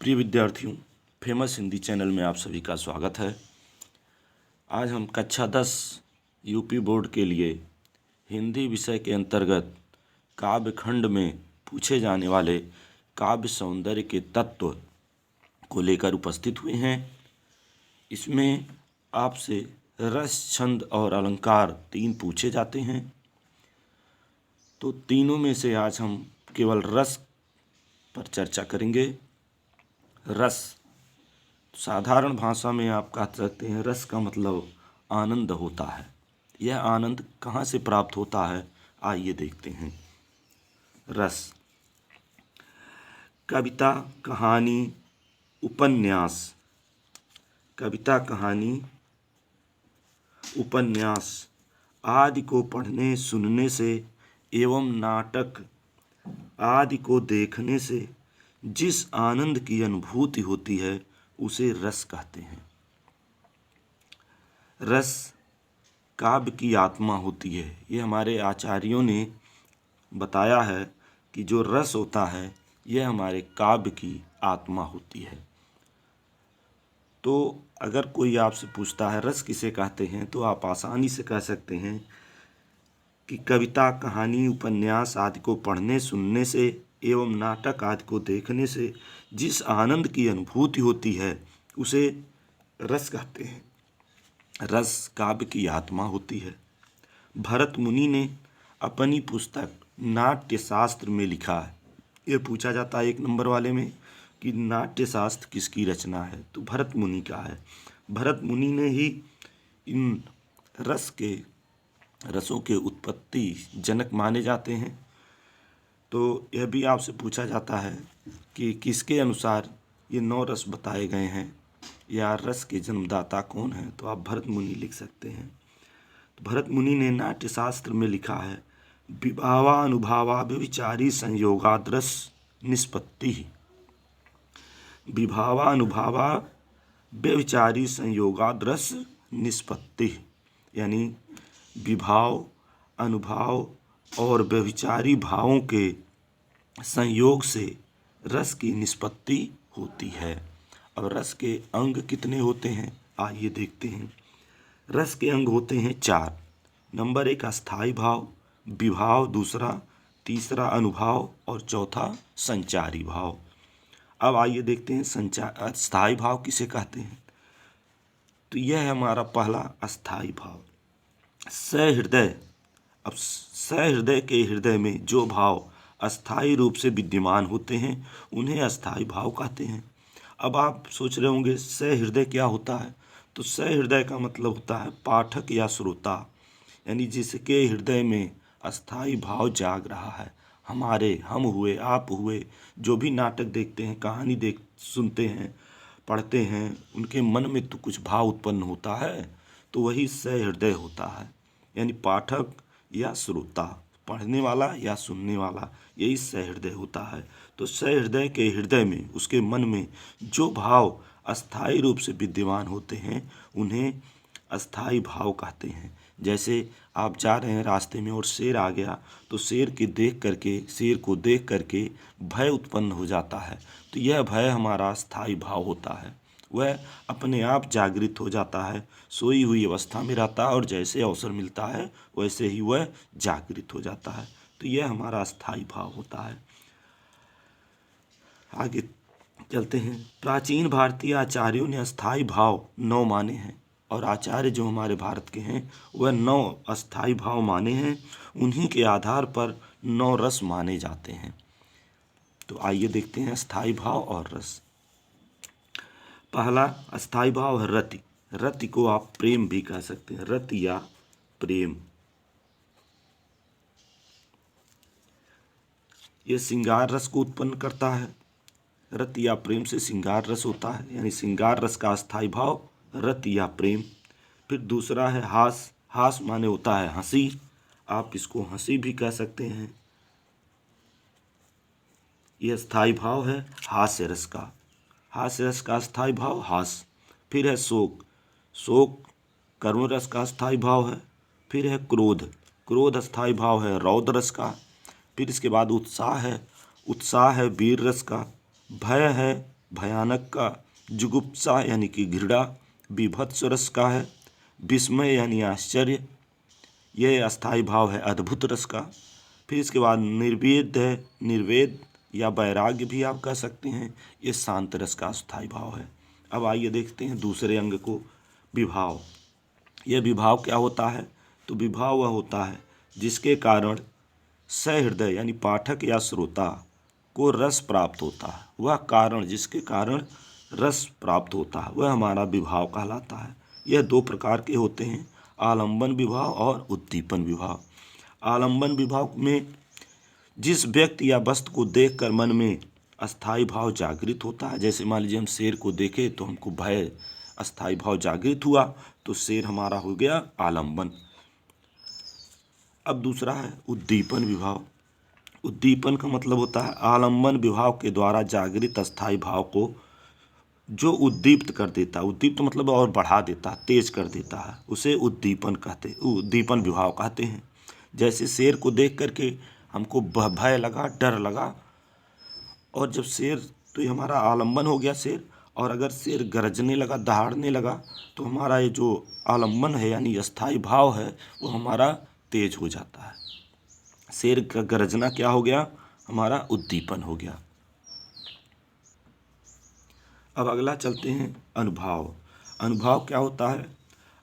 प्रिय विद्यार्थियों, famous Hindi channel में आप सभी का स्वागत है। आज हम कक्षा 10 यूपी बोर्ड के लिए हिंदी विषय के अंतर्गत काव्य खंड में पूछे जाने वाले काव्य सौंदर्य के तत्व को लेकर उपस्थित हुए हैं। इसमें आपसे रस, छंद और अलंकार 3 पूछे जाते हैं। तो तीनों में से आज हम केवल रस पर चर्चा करेंगे। रस साधारण भाषा में आप कह सकते हैं, रस का मतलब आनंद होता है। यह आनंद कहाँ से प्राप्त होता है, आइए देखते हैं। रस कविता, कहानी, उपन्यास। कविता, कहानी, उपन्यास आदि को पढ़ने सुनने से एवं नाटक आदि को देखने से जिस आनंद की अनुभूति होती है उसे रस कहते हैं। रस काव्य की आत्मा होती है। ये हमारे आचार्यों ने बताया है कि जो रस होता है यह हमारे काव्य की आत्मा होती है। तो अगर कोई आपसे पूछता है रस किसे कहते हैं, तो आप आसानी से कह सकते हैं कि कविता, कहानी, उपन्यास आदि को पढ़ने सुनने से एवं नाटक आदि को देखने से जिस आनंद की अनुभूति होती है उसे रस कहते हैं। रस काव्य की आत्मा होती है। भरत मुनि ने अपनी पुस्तक नाट्य शास्त्र में लिखा है। ये पूछा जाता है 1 नंबर वाले में कि नाट्य शास्त्र किसकी रचना है, तो भरत मुनि का है। भरत मुनि ने ही इन रसों के उत्पत्ति जनक माने जाते हैं। तो यह भी आपसे पूछा जाता है कि किसके अनुसार ये 9 रस बताए गए हैं या रस के जन्मदाता कौन है, तो आप भरत मुनि लिख सकते हैं। तो भरत मुनि ने नाट्य शास्त्र में लिखा है, विभावा अनुभावा व्यभिचारी संयोगाद रस निष्पत्ति। विभावा अनुभावा व्यभिचारी संयोगाद रस निष्पत्ति, यानी विभाव, अनुभाव और व्यभिचारी भावों के संयोग से रस की निष्पत्ति होती है। अब रस के अंग कितने होते हैं, आइए देखते हैं। रस के अंग होते हैं 4। नंबर 1 अस्थाई भाव, विभाव दूसरा, तीसरा अनुभाव और चौथा संचारी भाव। अब आइए देखते हैं अस्थाई भाव किसे कहते हैं। तो यह है हमारा पहला अस्थाई भाव, सहृदय। अब सहृदय के हृदय में जो भाव अस्थाई रूप से विद्यमान होते हैं उन्हें अस्थाई भाव कहते हैं। अब आप सोच रहे होंगे सहृदय क्या होता है, तो सहृदय का मतलब होता है पाठक या श्रोता, यानी जिसके हृदय में अस्थाई भाव जाग रहा है। हम हुए, आप हुए, जो भी नाटक देखते हैं, कहानी सुनते हैं, पढ़ते हैं, उनके मन में तो कुछ भाव उत्पन्न होता है, तो वही सहृदय होता है। यानी पाठक या श्रोता, पढ़ने वाला या सुनने वाला, यही सहृदय होता है। तो सहृदय के हृदय में, उसके मन में जो भाव अस्थाई रूप से विद्यमान होते हैं उन्हें अस्थाई भाव कहते हैं। जैसे आप जा रहे हैं रास्ते में और शेर आ गया, तो शेर को देख करके भय उत्पन्न हो जाता है। तो यह भय हमारा अस्थाई भाव होता है। वह अपने आप जागृत हो जाता है, सोई हुई अवस्था में रहता है और जैसे अवसर मिलता है वैसे ही वह जागृत हो जाता है। तो यह हमारा अस्थाई भाव होता है। आगे चलते हैं। प्राचीन भारतीय आचार्यों ने अस्थाई भाव 9 माने हैं, और आचार्य जो हमारे भारत के हैं वह 9 अस्थाई भाव माने हैं। उन्हीं के आधार पर 9 रस माने जाते हैं। तो आइए देखते हैं अस्थाई भाव और रस। पहला अस्थाई भाव है रति। रति को आप प्रेम भी कह सकते हैं, रति या प्रेम। यह श्रृंगार रस को उत्पन्न करता है। रति या प्रेम से श्रृंगार रस होता है, यानी श्रृंगार रस का अस्थाई भाव रति या प्रेम। फिर दूसरा है हास। हास माने होता है हंसी, आप इसको हंसी भी कह सकते हैं। यह स्थाई भाव है हास्य रस का। हास्य रस का स्थाई भाव हास। फिर है शोक। शोक कर्म रस का स्थाई भाव है। फिर है क्रोध। क्रोध स्थाई भाव है रौद्र रस का। फिर इसके बाद उत्साह है। उत्साह है वीर रस का। भय है भयानक का जुगुप्सा यानी कि घृणा, बीभत्स रस का है विस्मय यानी आश्चर्य, ये अस्थाई भाव है अद्भुत रस का। फिर इसके बाद निर्वेद है, निर्वेद या वैराग्य भी आप कह सकते हैं, ये शांत रस का अस्थाई भाव है। अब आइए देखते हैं दूसरे अंग को, विभाव। यह विभाव क्या होता है? तो विभाव वह होता है जिसके कारण सहृदय यानी पाठक या श्रोता को रस प्राप्त होता है। वह कारण जिसके कारण रस प्राप्त होता है वह हमारा विभाव कहलाता है। यह दो प्रकार के होते हैं, आलंबन विभाव और उद्दीपन विभाव। आलंबन विभाव में जिस व्यक्ति या वस्तु को देखकर मन में अस्थाई भाव जागृत होता है, जैसे मान लीजिए हम शेर को देखे तो हमको भय अस्थाई भाव जागृत हुआ, तो शेर हमारा हो गया आलंबन। अब दूसरा है उद्दीपन विभाव। उद्दीपन का मतलब होता है आलंबन विभाव के द्वारा जागृत अस्थाई भाव को जो उद्दीप्त कर देता है, उद्दीप्त मतलब और बढ़ा देता है, तेज कर देता है, उसे उद्दीपन विभाव कहते हैं। जैसे शेर को देख करके हमको भय लगा, डर लगा, और जब शेर, तो ये हमारा आलंबन हो गया शेर, और अगर शेर गरजने लगा, दहाड़ने लगा, तो हमारा ये जो आलंबन है यानी अस्थाई भाव है वो हमारा तेज हो जाता है। शेर का गरजना क्या हो गया? हमारा उद्दीपन हो गया। अब अगला चलते हैं अनुभाव। अनुभाव क्या होता है?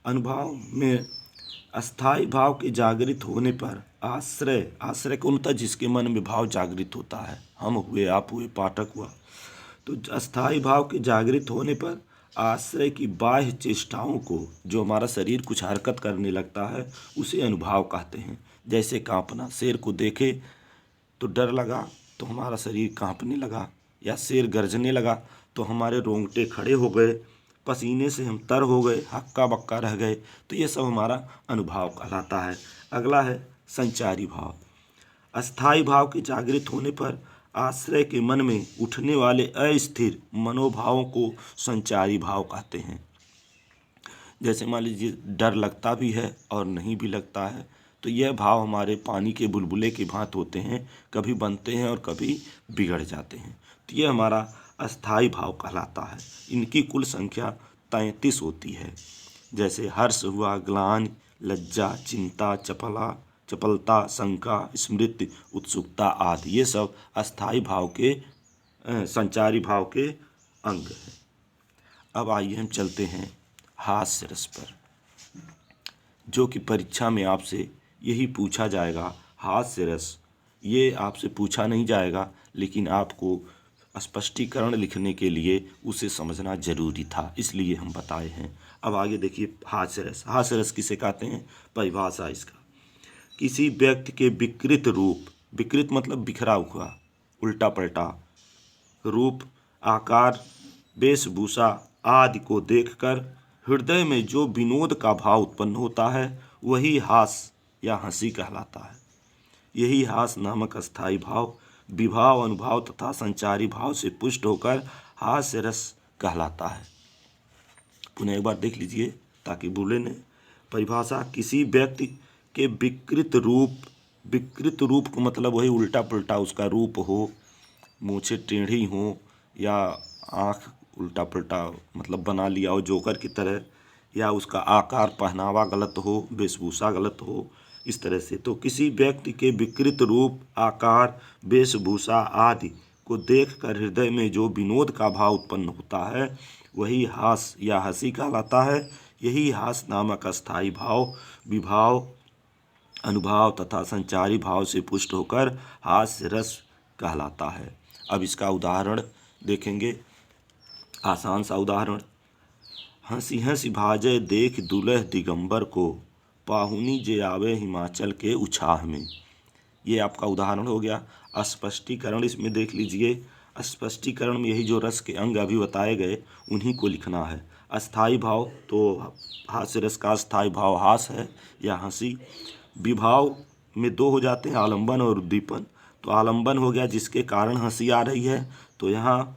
अनुभाव में अस्थाई भाव के जागृत होने पर आश्रय, आश्रय कौन होता है? जिसके मन में भाव जागृत होता है, हम हुए, आप हुए, पाठक हुआ। तो अस्थाई भाव के जागृत होने पर आश्रय की बाह्य चेष्टाओं को, जो हमारा शरीर कुछ हरकत करने लगता है, उसे अनुभाव कहते हैं। जैसे कांपना, शेर को देखे तो डर लगा तो हमारा शरीर कांपने लगा, या शेर गरजने लगा तो हमारे रोंगटे खड़े हो गए, पसीने से हम तर हो गए, हक्का बक्का रह गए, तो ये सब हमारा अनुभाव कहलाता है। अगला है संचारी भाव। अस्थाई भाव के जागृत होने पर आश्रय के मन में उठने वाले अस्थिर मनोभावों को संचारी भाव कहते हैं। जैसे मान लीजिए डर लगता भी है और नहीं भी लगता है, तो यह भाव हमारे पानी के बुलबुले की भांति होते हैं, कभी बनते हैं और कभी बिगड़ जाते हैं। तो ये हमारा अस्थाई भाव कहलाता है। इनकी कुल संख्या 33 होती है। जैसे हर्ष हुआ, ग्लानि, लज्जा, चिंता, चपलता, शंका, स्मृति, उत्सुकता आदि, ये सब अस्थाई भाव के संचारी भाव के अंग हैं। अब आइए हम चलते हैं हास्य रस पर, जो कि परीक्षा में आपसे यही पूछा जाएगा। हास्य रस ये आपसे पूछा नहीं जाएगा, लेकिन आपको स्पष्टीकरण लिखने के लिए उसे समझना जरूरी था, इसलिए हम बताए हैं। अब आगे देखिए हास्य रस। हास्य रस किसे कहते हैं? परिभाषा इसका, किसी व्यक्ति के विकृत रूप, विकृत मतलब बिखरा हुआ, उल्टा पलटा रूप, आकार, वेशभूषा आदि को देखकर हृदय में जो विनोद का भाव उत्पन्न होता है वही हास्य या हंसी कहलाता है। यही हास्य नामक अस्थाई भाव विभाव, अनुभाव तथा संचारी भाव से पुष्ट होकर हास्य रस कहलाता है। पुनः एक बार देख लीजिए ताकि भूले नहीं। परिभाषा, किसी व्यक्ति के विकृत रूप, विकृत रूप का मतलब वही उल्टा पुल्टा उसका रूप हो, मूछें टेढ़ी हो, या आँख उल्टा पुल्टा मतलब बना लिया हो जोकर की तरह, या उसका आकार, पहनावा गलत हो, वेशभूषा गलत हो, इस तरह से। तो किसी व्यक्ति के विकृत रूप, आकार, वेशभूषा आदि को देखकर हृदय में जो विनोद का भाव उत्पन्न होता है वही हास्य या हंसी कहलाता है। यही हास्य नामक अस्थाई भाव विभाव, अनुभाव तथा संचारी भाव से पुष्ट होकर हास्य रस कहलाता है। अब इसका उदाहरण देखेंगे, आसान सा उदाहरण। हंसी हंसी भाजय देख दुलह दिगंबर को, पाहुनी जे आवे हिमाचल के उछाह में। ये आपका उदाहरण हो गया। स्पष्टीकरण इसमें देख लीजिए। स्पष्टीकरण में यही जो रस के अंग अभी बताए गए उन्हीं को लिखना है। अस्थाई भाव, तो हास्य रस का अस्थाई भाव हास है या हंसी। विभाव में दो हो जाते हैं, आलंबन और उद्दीपन। तो आलंबन हो गया जिसके कारण हंसी आ रही है, तो यहाँ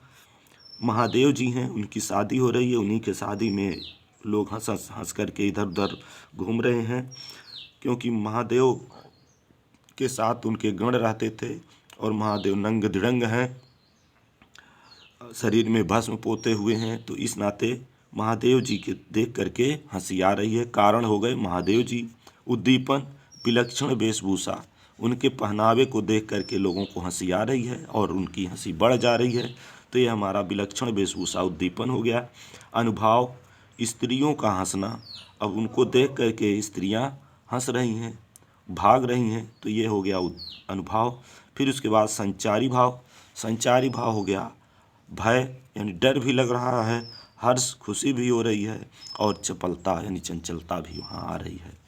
महादेव जी हैं, उनकी शादी हो रही है, उन्हीं के शादी में लोग हंस हंस करके इधर उधर घूम रहे हैं, क्योंकि महादेव के साथ उनके गण रहते थे और महादेव नंग दिड़ंग हैं। शरीर में भस्म पोते हुए हैं, तो इस नाते महादेव जी के देख करके हंसी आ रही है। कारण हो गए महादेव जी। उद्दीपन, विलक्षण वेशभूषा, उनके पहनावे को देख करके लोगों को हंसी आ रही है और उनकी हंसी बढ़ जा रही है, तो ये हमारा विलक्षण वेशभूषा उद्दीपन हो गया। अनुभाव, स्त्रियों का हंसना, अब उनको देख करके स्त्रियां हंस रही हैं, भाग रही हैं, तो ये हो गया अनुभाव। फिर उसके बाद संचारी भाव, संचारी भाव हो गया भय, यानी डर भी लग रहा है, हर्ष खुशी भी हो रही है, और चपलता यानी चंचलता भी वहाँ आ रही है।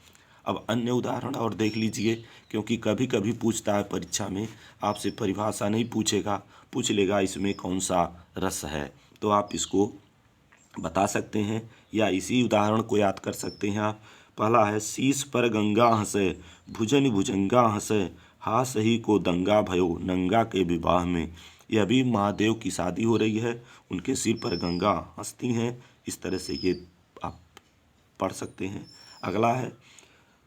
अब अन्य उदाहरण और देख लीजिए, क्योंकि कभी कभी पूछता है परीक्षा में, आपसे परिभाषा नहीं पूछेगा, पूछ लेगा इसमें कौन सा रस है, तो आप इसको बता सकते हैं या इसी उदाहरण को याद कर सकते हैं आप। पहला है शीश पर गंगा हंसे, भुजन भुजंगा हंसे, हास ही को दंगा भयो नंगा के विवाह में। यह भी महादेव की शादी हो रही है, उनके सिर पर गंगा हंसती हैं, इस तरह से ये आप पढ़ सकते हैं। अगला है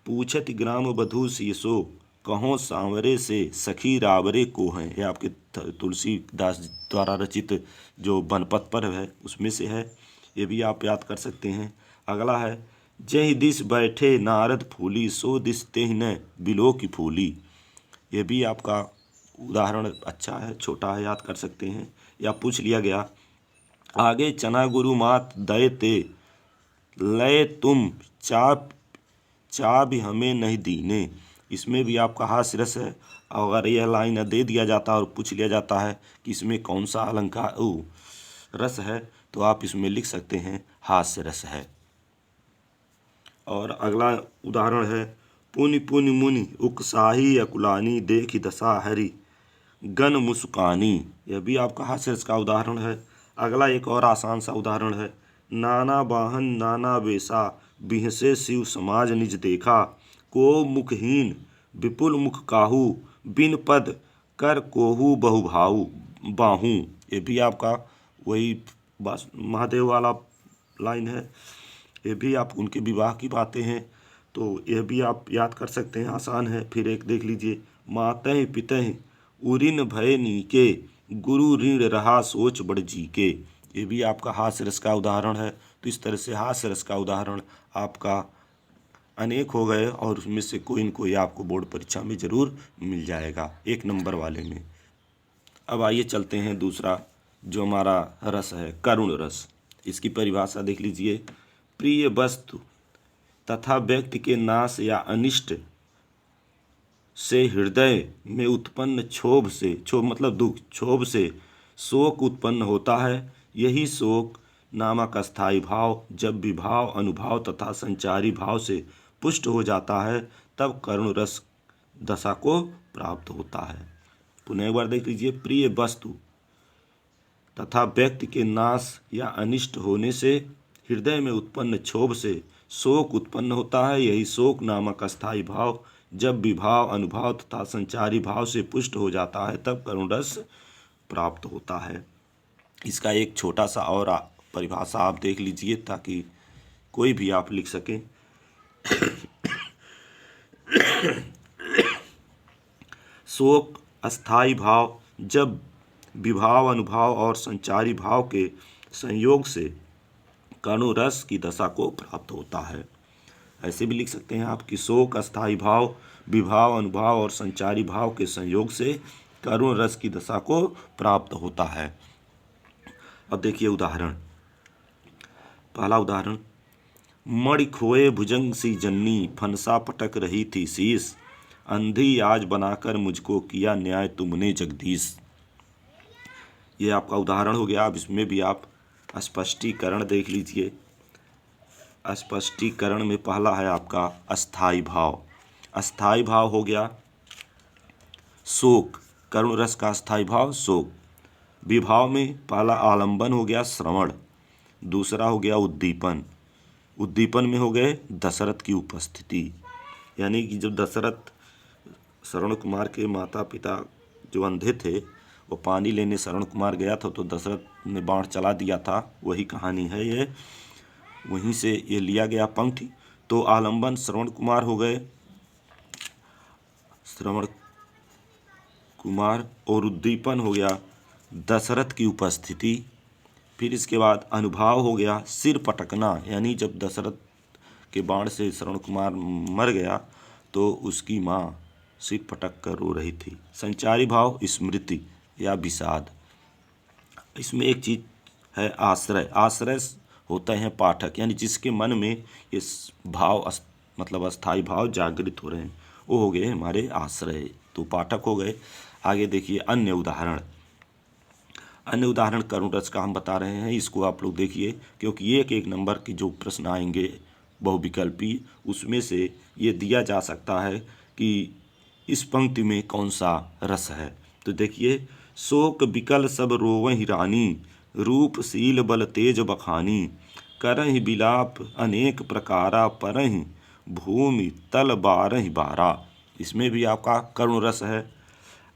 पूछत ग्राम बधू शीशो, कहो सांवरे से सखी रावरे को हैं। ये आपके तुलसीदास द्वारा रचित जो बनपद पर है उसमें से है, ये भी आप याद कर सकते हैं। अगला है जय दिस बैठे नारद फूली, सो दिस तेह न बिलो की फूली। ये भी आपका उदाहरण अच्छा है, छोटा है, याद कर सकते हैं। या पूछ लिया गया आगे चना गुरु मात दय ते, लय तुम चाप चा भी हमें नहीं दीने। इसमें भी आपका हास्य रस है। अगर यह लाइन दे दिया जाता है और पूछ लिया जाता है कि इसमें कौन सा अलंकार रस है, तो आप इसमें लिख सकते हैं हास्य रस है। और अगला उदाहरण है पुनि पुनि मुनि उकसाही अकुलानी, देखी दशा हरि गन मुस्कानी। यह भी आपका हास्य रस का उदाहरण है। अगला एक और आसान सा उदाहरण है नाना वाहन नाना वेशा, बिहसे शिव समाज निज देखा, को मुखहीन विपुल मुख काहू, बिन पद कर कोहू बहुभाऊ बाहू। ये भी आपका वही महादेव वाला लाइन है। ये भी आप उनके विवाह की बातें हैं, तो यह भी आप याद कर सकते हैं, आसान है। फिर एक देख लीजिए मातः पितः उरिन भय नीके, गुरु ऋण रहा सोच बड़ जी के। ये भी आपका हास्य रस का उदाहरण है। तो इस तरह से हास्य रस का उदाहरण आपका अनेक हो गए और उसमें से कोई न कोई आपको बोर्ड परीक्षा में ज़रूर मिल जाएगा 1 नंबर वाले में। अब आइए चलते हैं दूसरा जो हमारा रस है करुण रस। इसकी परिभाषा देख लीजिए प्रिय वस्तु तथा व्यक्ति के नाश या अनिष्ट से हृदय में उत्पन्न क्षोभ से, क्षोभ मतलब दुख, क्षोभ से शोक उत्पन्न होता है। यही शोक नामक अस्थायी भाव जब विभाव अनुभाव तथा संचारी भाव से पुष्ट हो जाता है तब करुण रस दशा को प्राप्त होता है। पुनः एक बार देख लीजिए प्रिय वस्तु तथा व्यक्ति के नाश या अनिष्ट होने से हृदय में उत्पन्न क्षोभ से शोक उत्पन्न होता है। यही शोक नामक अस्थायी भाव जब विभाव अनुभाव तथा संचारी भाव से पुष्ट हो जाता है तब करुण रस प्राप्त होता है। इसका एक छोटा सा और परिभाषा आप देख लीजिए ताकि कोई भी आप लिख सकें। शोक अस्थायी भाव जब विभाव अनुभाव और संचारी भाव के संयोग से करुण रस की दशा को प्राप्त होता है। ऐसे भी लिख सकते हैं आप कि शोक अस्थायी भाव विभाव अनुभाव और संचारी भाव के संयोग से करुण रस की दशा को प्राप्त होता है। अब देखिए उदाहरण। पहला उदाहरण मणि खोए भुजंग सी जन्नी, फनसा पटक रही थी शीश, अंधी आज बनाकर मुझको किया न्याय तुमने जगदीश। ये आपका उदाहरण हो गया। अब इसमें भी आप स्पष्टीकरण देख लीजिए। स्पष्टीकरण में पहला है आपका अस्थायी भाव। अस्थायी भाव हो गया शोक, करुण रस का अस्थायी भाव शोक। विभाव में पहला आलंबन हो गया श्रवण, दूसरा हो गया उद्दीपन। उद्दीपन में हो गए दशरथ की उपस्थिति, यानी कि जब दशरथ श्रवण कुमार के माता पिता जो अंधे थे वो पानी लेने श्रवण कुमार गया था तो दशरथ ने बाण चला दिया था, वही कहानी है ये, वहीं से ये लिया गया पंक्ति। तो आलंबन श्रवण कुमार हो गए, श्रवण कुमार, और उद्दीपन हो गया दशरथ की उपस्थिति। फिर इसके बाद अनुभाव हो गया सिर पटकना, यानी जब दशरथ के बाण से श्रवण कुमार मर गया तो उसकी माँ सिर पटक कर रो रही थी। संचारी भाव स्मृति या विषाद। इसमें एक चीज है आश्रय। आश्रय होते हैं पाठक, यानी जिसके मन में इस भाव मतलब अस्थाई भाव जागृत हो रहे हैं, वो हो गए हमारे आश्रय, तो पाठक हो गए। आगे देखिए अन्य उदाहरण। अन्य उदाहरण करुण रस का हम बता रहे हैं, इसको आप लोग देखिए, क्योंकि एक एक नंबर के जो प्रश्न आएंगे बहुविकल्पी, उसमें से ये दिया जा सकता है कि इस पंक्ति में कौन सा रस है। तो देखिए, शोक बिकल सब रोवहि रानी, रूपशील बल तेज बखानी, करहि बिलाप अनेक प्रकारा, परहि भूमि तल बारहि बारा। इसमें भी आपका करुण रस है।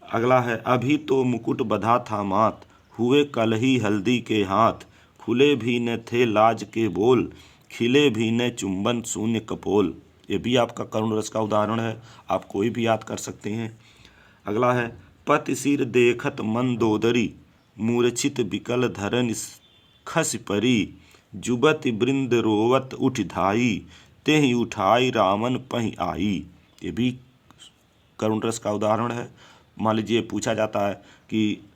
अगला है अभी तो मुकुट बधा था मात, हुए कल ही हल्दी के हाथ, खुले भी न थे लाज के बोल, खिले भी न चुंबन शून्य कपोल। ये भी आपका करुण रस का उदाहरण है, आप कोई भी याद कर सकते हैं। अगला है पति सिर देखत मंदोदरी, मूर्छित बिकल धरन खस परी, जुबत वृंद रोवत उठ धाई, तेहि उठाई रामन पहि आई। ये भी करुण रस का उदाहरण है। मान लीजिए पूछा जाता है कि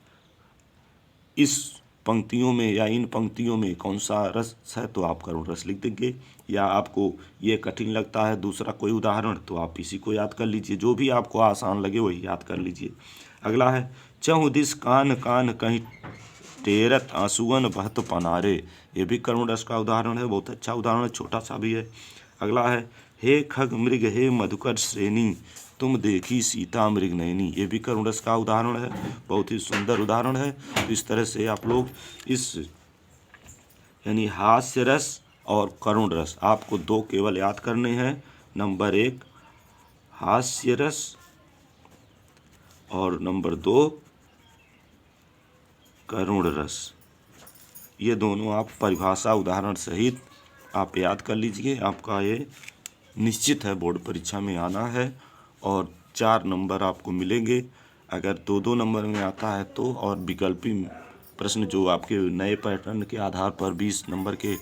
इस पंक्तियों में या इन पंक्तियों में कौन सा रस है, तो आप करुण रस लिख देंगे। या आपको ये कठिन लगता है दूसरा कोई उदाहरण, तो आप इसी को याद कर लीजिए, जो भी आपको आसान लगे वही याद कर लीजिए। अगला है चहु दिस कान कान कहीं टेरत आंसुअन बहत पनारे। ये भी करुण रस का उदाहरण है, बहुत अच्छा उदाहरण है, छोटा सा भी है। अगला है हे खग मृग हे मधुकर श्रेणी, तुम देखी सीता मृग नयनी। ये भी करुण रस का उदाहरण है, बहुत ही सुंदर उदाहरण है। तो इस तरह से आप लोग इस यानी हास्य रस और करुण रस, आपको दो केवल याद करने हैं। नंबर 1 हास्य रस और नंबर 2 करुण रस। ये दोनों आप परिभाषा उदाहरण सहित आप याद कर लीजिए। आपका ये निश्चित है बोर्ड परीक्षा में आना है और 4 नंबर आपको मिलेंगे। अगर 2-2 नंबर में आता है तो, और विकल्पी प्रश्न जो आपके नए पैटर्न के आधार पर 20 नंबर के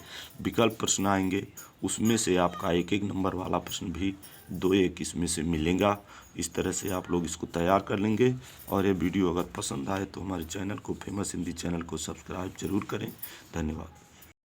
विकल्प प्रश्न आएंगे, उसमें से आपका 1-1 नंबर वाला प्रश्न भी 2-1 इसमें से मिलेगा। इस तरह से आप लोग इसको तैयार कर लेंगे। और ये वीडियो अगर पसंद आए तो हमारे चैनल को, फेमस हिंदी चैनल को सब्सक्राइब जरूर करें। धन्यवाद।